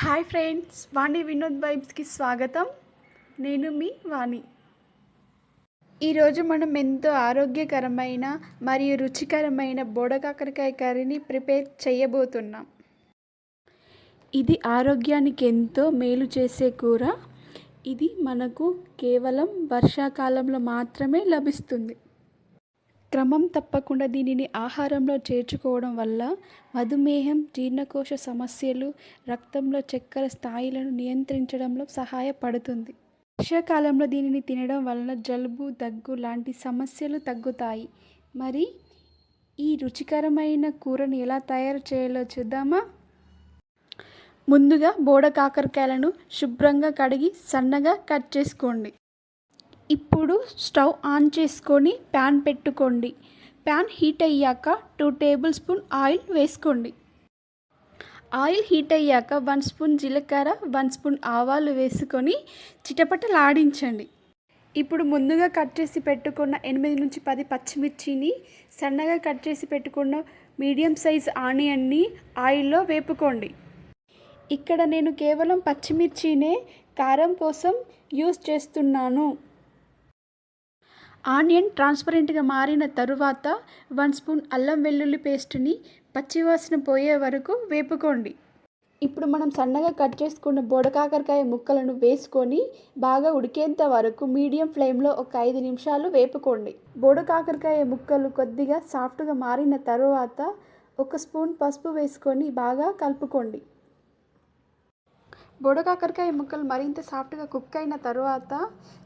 Hi friends, వాణి వినోద్ వైబ్స్కి స్వాగతం. నేను మీ వాణి. ఈరోజు మనం ఎంతో ఆరోగ్యకరమైన మరియు రుచికరమైన బోడకాకరకాయ కర్రీని ప్రిపేర్ చేయబోతున్నాం. ఇది ఆరోగ్యానికి ఎంతో మేలు చేసే కూర. ఇది మనకు కేవలం వర్షాకాలంలో మాత్రమే లభిస్తుంది. క్రమం తప్పకుండా దీనిని ఆహారంలో చేర్చుకోవడం వల్ల మధుమేహం, జీర్ణకోశ సమస్యలు, రక్తంలో చక్కెర స్థాయిలను నియంత్రించడంలో సహాయపడుతుంది. వర్షాకాలంలో దీనిని తినడం వలన జలుబు, దగ్గు లాంటి సమస్యలు తగ్గుతాయి. మరి ఈ రుచికరమైన కూరని ఎలా తయారు చేయాలో చూద్దామా? ముందుగా బోడ కాకరకాయలను శుభ్రంగా కడిగి సన్నగా కట్ చేసుకోండి. ఇప్పుడు స్టవ్ ఆన్ చేసుకొని ప్యాన్ పెట్టుకోండి. ప్యాన్ హీట్ అయ్యాక 2 టేబుల్ స్పూన్ ఆయిల్ వేసుకోండి. ఆయిల్ హీట్ అయ్యాక 1 స్పూన్ జీలకర్ర, 1 స్పూన్ ఆవాలు వేసుకొని చిటపటలాడించండి. ఇప్పుడు ముందుగా కట్ చేసి పెట్టుకున్న 8 నుంచి 10 పచ్చిమిర్చిని, సన్నగా కట్ చేసి పెట్టుకున్న మీడియం సైజ్ ఆనియన్ని ఆయిల్లో వేపుకోండి. ఇక్కడ నేను కేవలం పచ్చిమిర్చినే కారం కోసం యూస్ చేస్తున్నాను. ఆనియన్ ట్రాన్స్పరెంట్గా మారిన తరువాత 1 స్పూన్ అల్లం వెల్లుల్లి పేస్ట్ని పచ్చివాసన పోయే వరకు వేపుకోండి. ఇప్పుడు మనం సన్నగా కట్ చేసుకున్న బోడకాకరకాయ ముక్కలను వేసుకొని బాగా ఉడికేంత వరకు మీడియం ఫ్లేమ్లో ఒక 5 నిమిషాలు వేపుకోండి. బోడకాకరకాయ ముక్కలు కొద్దిగా సాఫ్ట్గా మారిన తరువాత 1 స్పూన్ పసుపు వేసుకొని బాగా కలుపుకోండి. బోడకాకరకాయ ముక్కలు మరింత సాఫ్ట్గా కుక్ అయిన తరువాత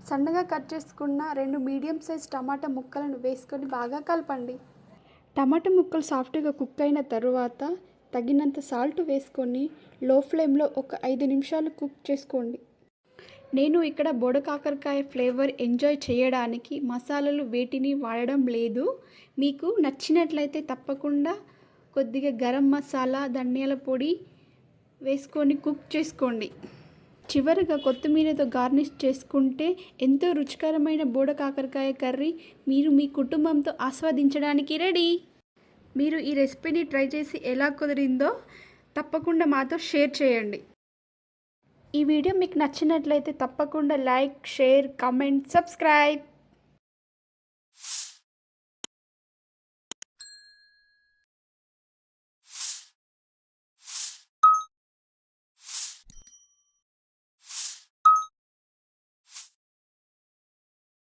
సన్నగా కట్ చేసుకున్న 2 మీడియం సైజ్ టమాటా ముక్కలను వేసుకొని బాగా కలపండి. టమాటా ముక్కలు సాఫ్ట్గా కుక్ అయిన తరువాత తగినంత సాల్ట్ వేసుకొని లో ఫ్లేమ్లో ఒక 5 నిమిషాలు కుక్ చేసుకోండి. నేను ఇక్కడ బోడకాకరకాయ ఫ్లేవర్ ఎంజాయ్ చేయడానికి మసాలాలు వేటిని వాడడం లేదు. మీకు నచ్చినట్లయితే తప్పకుండా కొద్దిగా గరం మసాలా, ధనియాల పొడి వేసుకొని కుక్ చేసుకోండి. చివరిగా కొత్తిమీరతో గార్నిష్ చేసుకుంటే ఎంతో రుచికరమైన బోడకాకరకాయ కర్రీ మీరు మీ కుటుంబంతో ఆస్వాదించడానికి రెడీ. మీరు ఈ రెసిపీని ట్రై చేసి ఎలా కుదిరిందో తప్పకుండా మాతో షేర్ చేయండి. ఈ వీడియో మీకు నచ్చినట్లయితే తప్పకుండా లైక్, షేర్, కామెంట్, సబ్స్క్రైబ్.